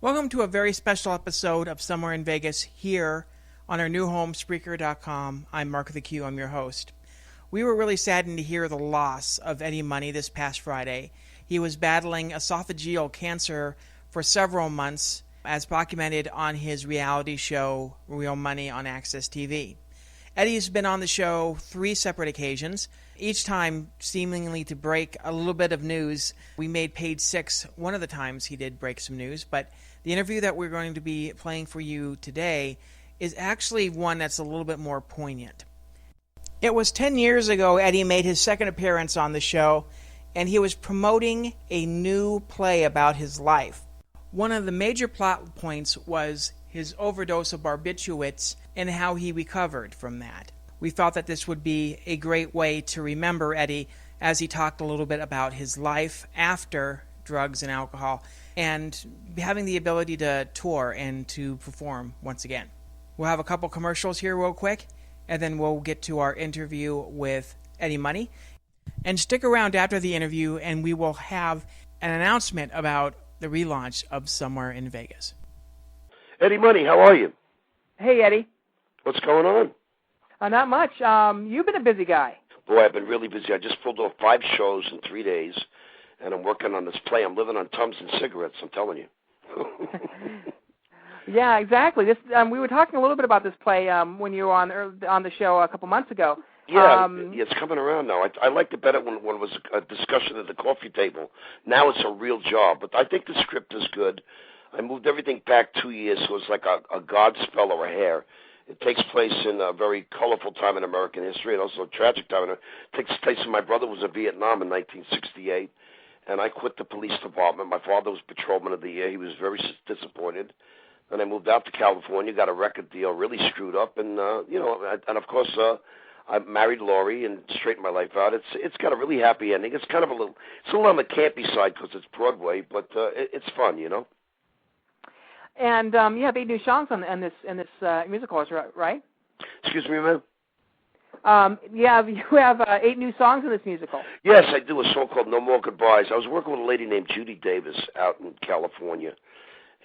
Welcome to a very special episode of Somewhere in Vegas here on our new home, Spreaker.com. I'm Mark the Q. I'm your host. We were really saddened to hear the loss of Eddie Money this past Friday. He was battling esophageal cancer for several months, as documented on his reality show, Real Money, on Access TV. Eddie's been on the show 3 separate occasions, each time seemingly to break a little bit of news. We made page 6 one of the times he did break some news, but the interview that we're going to be playing for you today is actually one that's a little bit more poignant. It was 10 years ago Eddie made his second appearance on the show, and he was promoting a new play about his life. One of the major plot points was his overdose of barbiturates and how he recovered from that. We thought that this would be a great way to remember Eddie as he talked a little bit about his life after drugs and alcohol and having the ability to tour and to perform once again. We'll have a couple commercials here real quick, and then we'll get to our interview with Eddie Money. And stick around after the interview, and we will have an announcement about the relaunch of Somewhere in Vegas. Eddie Money, how are you? Hey, Eddie. What's going on? Not much. You've been a busy guy. Boy, I've been really busy. I just pulled off 5 shows in 3 days, and I'm working on this play. I'm living on Tums and cigarettes, I'm telling you. Yeah, exactly. This we were talking a little bit about this play when you were on the show a couple months ago. Yeah, it's coming around now. I liked it better when it was a discussion at the coffee table. Now it's a real job, but I think the script is good. I moved everything back 2 years, so it's like a Godspell or a hair. It takes place in a very colorful time in American history and also a tragic time. It takes place when my brother was in Vietnam in 1968, and I quit the police department. My father was patrolman of the year. He was very disappointed. Then I moved out to California, got a record deal, really screwed up, and and of course I married Laurie and straightened my life out. It's got a really happy ending. It's kind of a little on the campy side because it's Broadway, but it's fun, you know. And you have 8 new songs in this musical, right? Excuse me, ma'am? You have 8 new songs in this musical. Yes, I do a song called No More Goodbyes. I was working with a lady named Judy Davis out in California,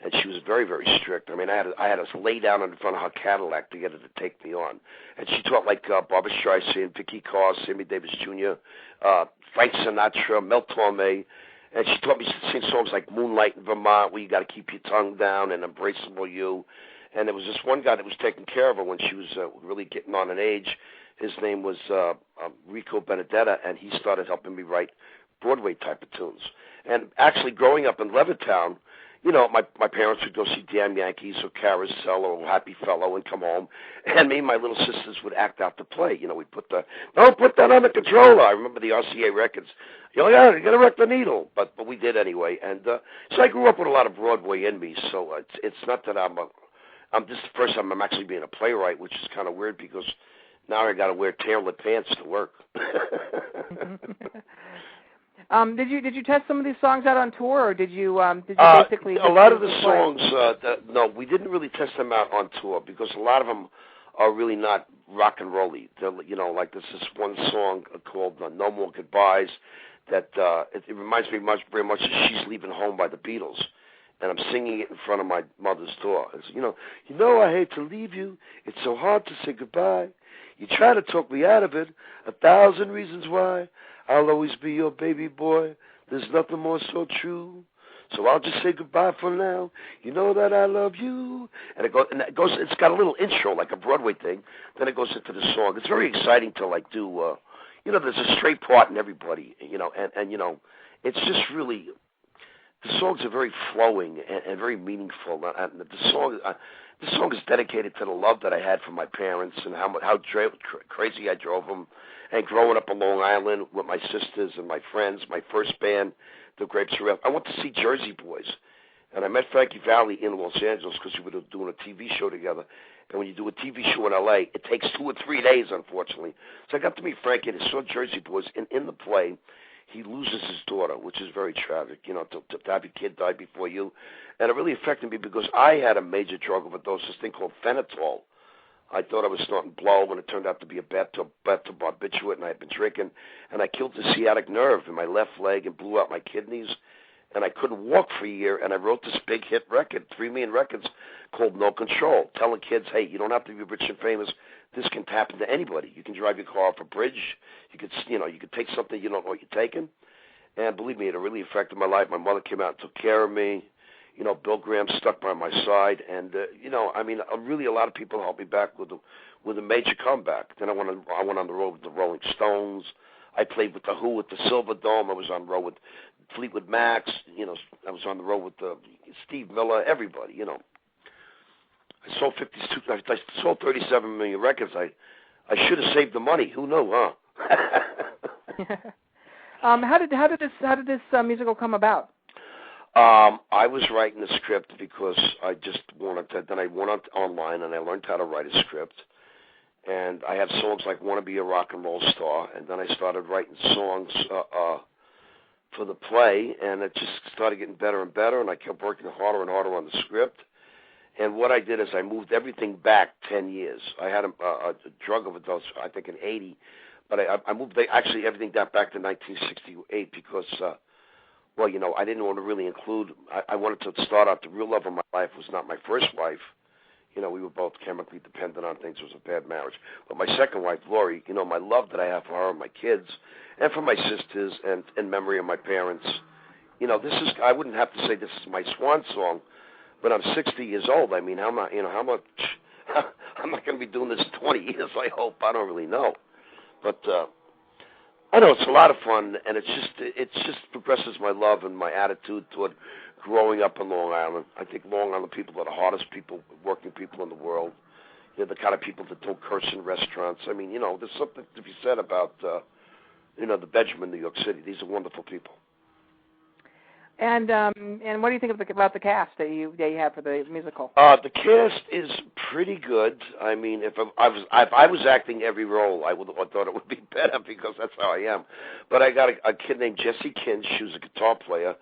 and she was very, very strict. I mean, I had to lay down in front of her Cadillac to get her to take me on. And she taught like Barbra Streisand, Vicky Carr, Sammy Davis Jr., Frank Sinatra, Mel Torme. And she taught me to sing songs like Moonlight in Vermont, where you got to keep your tongue down, and Embraceable You. And there was this one guy that was taking care of her when she was really getting on in age. His name was Rico Benedetta, and he started helping me write Broadway type of tunes. And actually, growing up in Levittown, you know, my parents would go see Damn Yankees or Carousel or Happy Fellow and come home, and me and my little sisters would act out the play. You know, we'd don't put that on the controller. I remember the RCA records. You got to wreck the needle, but we did anyway. And so I grew up with a lot of Broadway in me. So it's not that I'm this is the first time I'm actually being a playwright, which is kind of weird because now I got to wear tailor pants to work. Did you test some of these songs out on tour, or did you basically? A lot of the songs, no, we didn't really test them out on tour because a lot of them are really not rock and rolly. You know, like this one song called "No More Goodbyes" that it reminds me very much of "She's Leaving Home" by the Beatles, and I'm singing it in front of my mother's door. It's, you know, I hate to leave you. It's so hard to say goodbye. You try to talk me out of it. 1,000 reasons why. I'll always be your baby boy. There's nothing more so true. So I'll just say goodbye for now. You know that I love you. And it goes. It's got a little intro, like a Broadway thing. Then it goes into the song. It's very exciting to like do. There's a straight part in everybody. And it's just really. The songs are very flowing and very meaningful. And the song is dedicated to the love that I had for my parents and how crazy I drove them. And growing up on Long Island with my sisters and my friends, my first band, the Grapes of Wrath, I went to see Jersey Boys. And I met Frankie Valli in Los Angeles because we were doing a TV show together. And when you do a TV show in L.A., it takes 2 or 3 days, unfortunately. So I got to meet Frankie and I saw Jersey Boys. And in the play, he loses his daughter, which is very tragic, to have your kid die before you. And it really affected me because I had a major drug overdose, this thing called phenitol. I thought I was snorting blow when it turned out to be a bathtub barbiturate, and I had been drinking. And I killed the sciatic nerve in my left leg and blew out my kidneys. and I couldn't walk for a year, and I wrote this big hit record, 3 million records, called No Control, telling kids, hey, you don't have to be rich and famous. This can happen to anybody. You can drive your car off a bridge. You could take something you don't know what you're taking. And believe me, it really affected my life. My mother came out and took care of me. Bill Graham stuck by my side, and really a lot of people helped me back with a major comeback. Then I went on the road with the Rolling Stones. I played with the Who at the Silver Dome. I was on the road with Fleetwood Macs. I was on the road with Steve Miller. Everybody. I sold 37 million records. I should have saved the money. Who knew, huh? How did this musical come about? I was writing the script because I just wanted to. Then I went online and I learned how to write a script. And I have songs like "Want to Be a Rock and Roll Star," and then I started writing songs for the play, and it just started getting better and better. And I kept working harder and harder on the script. And what I did is I moved everything back 10 years. I had a drug overdose, I think, in '80, but I moved everything back to 1968 because. I didn't want to really include. I wanted to start out. The real love of my life was not my first wife. We were both chemically dependent on things. It was a bad marriage. But my second wife, Lori, my love that I have for her and my kids, and for my sisters, and in memory of my parents. This is. I wouldn't have to say this is my swan song, but I'm 60 years old. I mean, how much? I'm not going to be doing this 20 years. I hope. I don't really know, but. I know it's a lot of fun, and it just progresses my love and my attitude toward growing up in Long Island. I think Long Island people are the hardest working people in the world. They're the kind of people that don't curse in restaurants. I mean, there's something to be said about, the bedroom in New York City. These are wonderful people. And what do you think about the cast that you have for the musical? The cast is pretty good. I mean, if I was acting every role, I would have thought it would be better because that's how I am. But I got a kid named Jesse Kinch, who's a guitar player,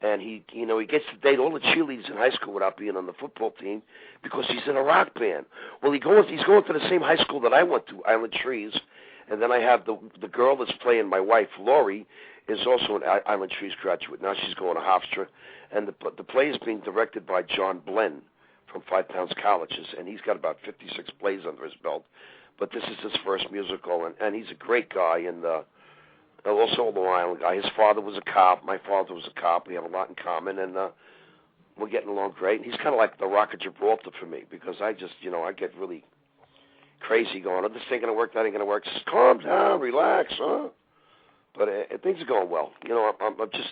and he gets to date all the cheerleaders in high school without being on the football team because he's in a rock band. Well, he's going to the same high school that I went to, Island Trees, and then I have the girl that's playing my wife, Lori, is also an Island Trees graduate. Now she's going to Hofstra. And the play is being directed by John Blenn from Five Towns Colleges, and he's got about 56 plays under his belt. But this is his first musical, and he's a great guy, and also a Long Island guy. His father was a cop. My father was a cop. We have a lot in common, and we're getting along great. And he's kind of like the Rock of Gibraltar for me because I just, I get really crazy going, this ain't going to work, that ain't going to work. Just calm down, relax, huh? But things are going well. I'm just,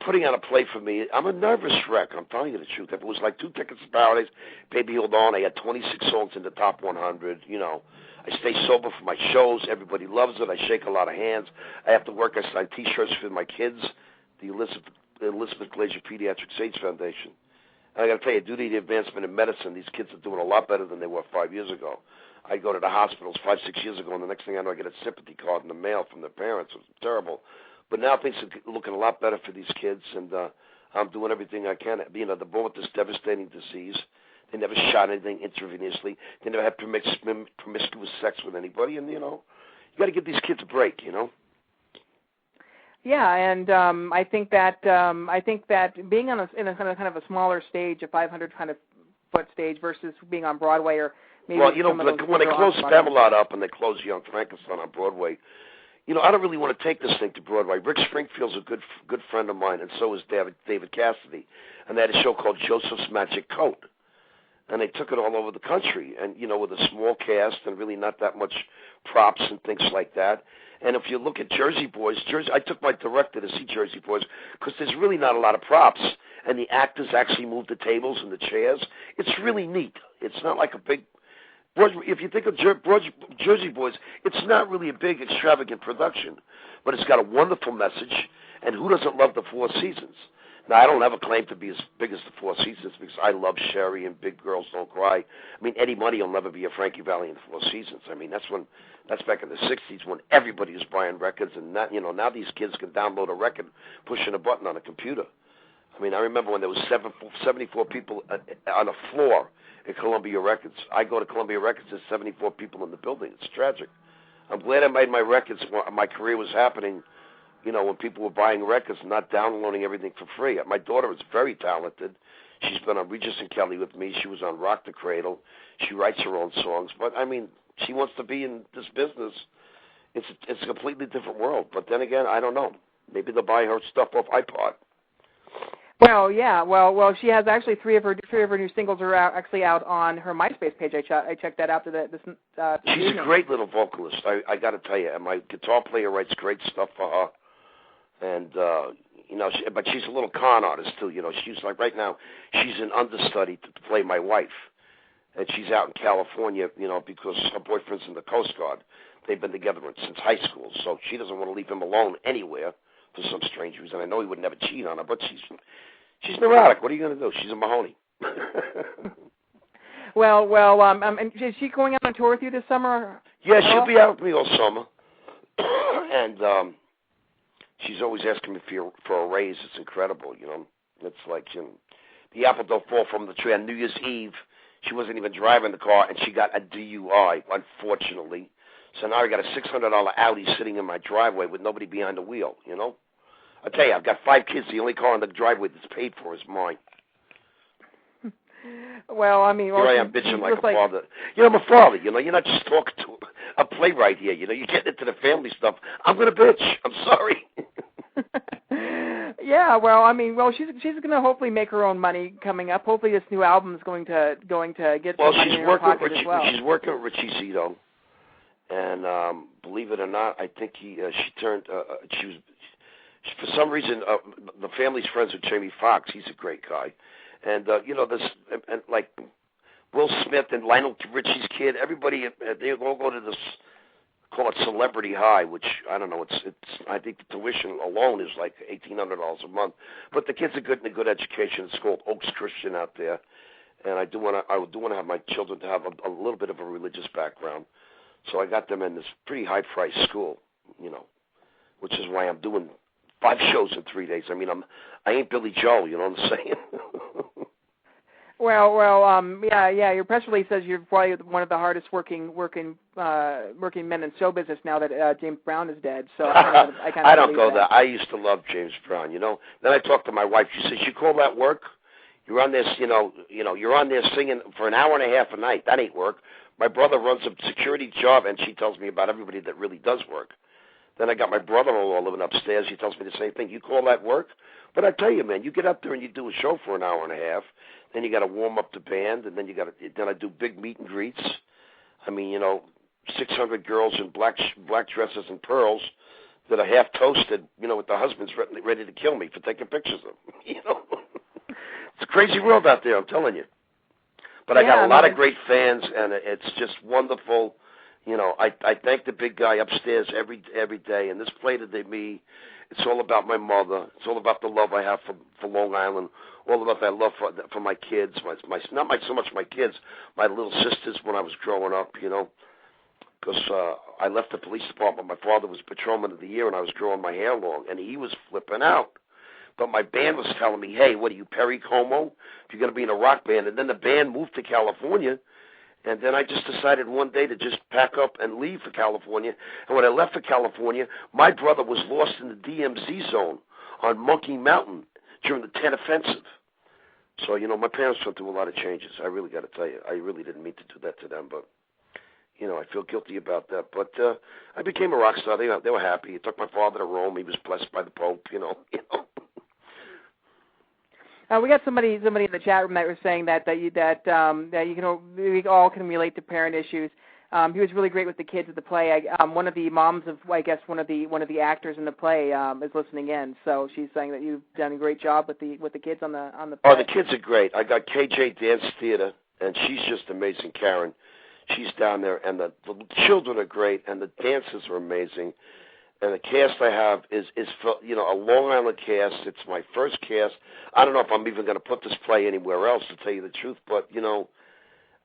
putting on a play for me, I'm a nervous wreck. I'm telling you the truth. If it was like 2 Tickets to Paradise, Baby Hold On, I had 26 songs in the top 100. I stay sober for my shows. Everybody loves it. I shake a lot of hands. I have to work. I sign T-shirts for my kids, the Elizabeth Glazier Pediatric AIDS Foundation. And I got to tell you, due to the advancement in medicine, these kids are doing a lot better than they were 5 years ago. I go to the hospitals 5-6 years ago, and the next thing I know, I get a sympathy card in the mail from their parents. It's terrible. But now things are looking a lot better for these kids, and I'm doing everything I can. They're born with this devastating disease. They never shot anything intravenously. They never had promiscuous sex with anybody, and, you got to give these kids a break, Yeah, and I think that being on in a kind of a smaller stage, a 500 kind of foot stage versus being on Broadway or maybe when they close Spamalot up and they close Young Frankenstein on Broadway, I don't really want to take this thing to Broadway. Rick Springfield's a good friend of mine, and so is David Cassidy, and they had a show called Joseph's Magic Coat, and they took it all over the country, and with a small cast and really not that much props and things like that. And if you look at Jersey Boys, I took my director to see Jersey Boys because there's really not a lot of props, and the actors actually move the tables and the chairs. It's really neat. It's not like a big. If you think of Jersey Boys, it's not really a big, extravagant production, but it's got a wonderful message, and who doesn't love the Four Seasons? Now, I don't have a claim to be as big as the Four Seasons because I love Sherry and Big Girls Don't Cry. I mean, Eddie Money will never be a Frankie Valli in the Four Seasons. I mean, that's back in the 60s when everybody was buying records, and now these kids can download a record pushing a button on a computer. I mean, I remember when there was 74 people on a floor at Columbia Records. I go to Columbia Records, there's 74 people in the building. It's tragic. I'm glad I made my records while my career was happening when people were buying records and not downloading everything for free. My daughter is very talented. She's been on Regis and Kelly with me. She was on Rock the Cradle. She writes her own songs. But, I mean, she wants to be in this business. It's a completely different world. But then again, I don't know. Maybe they'll buy her stuff off iPod. Well, yeah. Well, she has actually three of her new singles are actually out on her MySpace page. I checked that out this She's evening. a great little vocalist. I got to tell you, and my guitar player writes great stuff for her. And but she's a little con artist too. She's like right now she's an understudy to play my wife, and she's out in California. Because her boyfriend's in the Coast Guard. They've been together since high school, so she doesn't want to leave him alone anywhere for some strange reason. I know he would never cheat on her, but she's neurotic. What are you going to do? She's a Mahoney. And is she going out on tour with you this summer? Yeah, she'll be out with me all summer, and she's always asking me for a raise. It's incredible, It's like the apple don't fall from the tree. On New Year's Eve, she wasn't even driving the car, and she got a DUI, unfortunately. So now I got a $600 Audi sitting in my driveway with nobody behind the wheel, I tell you, I've got 5 kids. The only car in the driveway that's paid for is mine. Well, I mean, here I am bitching like a father. I'm a father. You're not just talking to a playwright here. You're getting into the family stuff. I'm gonna bitch. I'm sorry. Yeah, well, I mean, she's going to hopefully make her own money coming up. Hopefully, this new album is going to get some money in her pocket as well. She's working with Richie Zito, and believe it or not, I think she turned. She was for some reason the family's friends with Jamie Foxx. He's a great guy, and this and like Will Smith and Lionel Richie's kid. Everybody they all go to this. Call it Celebrity High, which I don't know. It's I think the tuition alone is like $1,800 a month. But the kids are good in a good education. It's called Oaks Christian out there, and I do want to have my children to have a little bit of a religious background. So I got them in this pretty high priced school, which is why I'm doing 5 shows in 3 days. I mean, I ain't Billy Joel. You know what I'm saying? Yeah. Your press release says you're probably one of the hardest working men in show business now that James Brown is dead. So I don't go that. I used to love James Brown. Then I talked to my wife. She says, "You call that work? You're on this, you're on there singing for an hour and a half a night. That ain't work." My brother runs a security job, and she tells me about everybody that really does work. Then I got my brother-in-law living upstairs. He tells me the same thing. You call that work? But I tell you, man, you get up there and you do a show for an hour and a half. Then you got to warm up the band, and then I do big meet and greets. I mean, 600 girls in black dresses and pearls that are half toasted, with their husbands ready to kill me for taking pictures of them. It's a crazy world out there, I'm telling you. But I got a lot of great fans, and it's just wonderful. I thank the big guy upstairs every day, and this play to me, it's all about my mother. It's all about the love I have for Long Island. All about that love for my kids. Not so much my kids, my little sisters when I was growing up. Because I left the police department. My father was patrolman of the year, and I was growing my hair long, and he was flipping out. But my band was telling me, "Hey, what are you, Perry Como? If you're going to be in a rock band," and then the band moved to California. And then I just decided one day to just pack up and leave for California. And when I left for California, my brother was lost in the DMZ zone on Monkey Mountain during the 10 Offensive. So, my parents went through a lot of changes. I really got to tell you. I really didn't mean to do that to them, but, I feel guilty about that. But I became a rock star. They were happy. I took my father to Rome. He was blessed by the Pope, We got somebody in the chat room that was saying that we all can relate to parent issues. He was really great with the kids at the play. One of the moms of, I guess, one of the actors in the play is listening in. So she's saying that you've done a great job with the kids on the play. Oh, the kids are great. I got KJ Dance Theater, and she's just amazing. Karen, she's down there, and the children are great, and the dancers are amazing. And the cast I have is for, a Long Island cast. It's my first cast. I don't know if I'm even going to put this play anywhere else, to tell you the truth. But,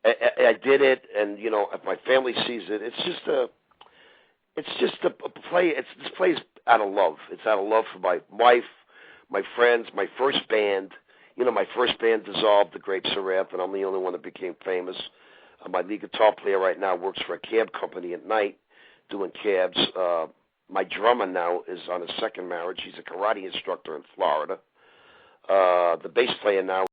I did it, and, if my family sees it, it's just a play. This play is out of love. It's out of love for my wife, my friends, my first band. My first band dissolved, the Grapes of Wrath, and I'm the only one that became famous. My lead guitar player right now works for a cab company at night doing cabs. my drummer now is on his second marriage. He's a karate instructor in Florida. The bass player now